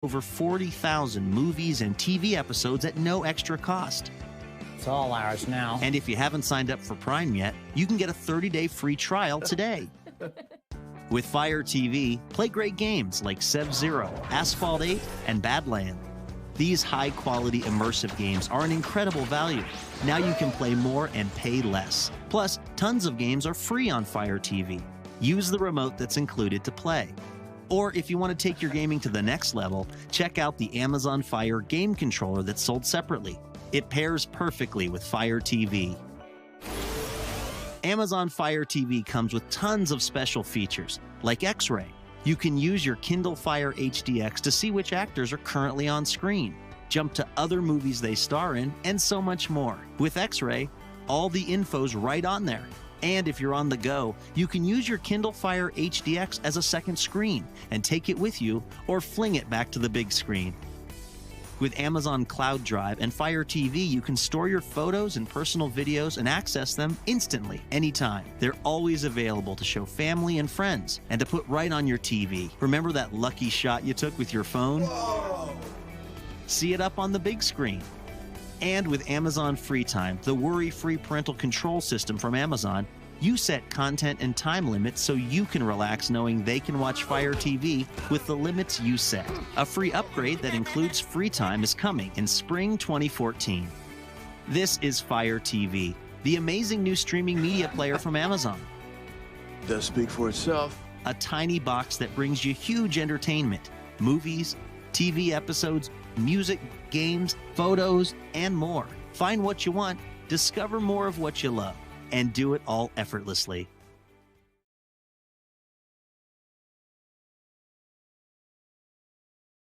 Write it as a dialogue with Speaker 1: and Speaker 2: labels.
Speaker 1: over 40,000 movies and TV episodes at no extra cost.
Speaker 2: It's all ours now.
Speaker 1: And if you haven't signed up for Prime yet, you can get a 30-day free trial today. With Fire TV, play great games like Civ Zero, Asphalt 8, and Badland. These high-quality immersive games are an incredible value. Now you can play more and pay less. Plus, tons of games are free on Fire TV. Use the remote that's included to play. Or if you want to take your gaming to the next level, check out the Amazon Fire game controller that's sold separately. It pairs perfectly with Fire TV. Amazon Fire TV comes with tons of special features, like X-Ray. You can use your Kindle Fire HDX to see which actors are currently on screen, jump to other movies they star in, and so much more. With X-Ray, all the info's right on there. And if you're on the go, you can use your Kindle Fire HDX as a second screen and take it with you or fling it back to the big screen. With Amazon Cloud Drive and Fire TV, you can store your photos and personal videos and access them instantly, anytime. They're always available to show family and friends and to put right on your TV. Remember that lucky shot you took with your phone? Whoa. See it up on the big screen. And with Amazon Free Time, the worry-free parental control system from Amazon, you set content and time limits so you can relax knowing they can watch Fire TV with the limits you set. A free upgrade that includes Free Time is coming in spring 2014. This is Fire TV, the amazing new streaming media player from Amazon.
Speaker 3: It does speak for itself.
Speaker 1: A tiny box that brings you huge entertainment, movies, TV episodes, music, games, photos, and more. Find what you want, discover more of what you love, and do it all effortlessly.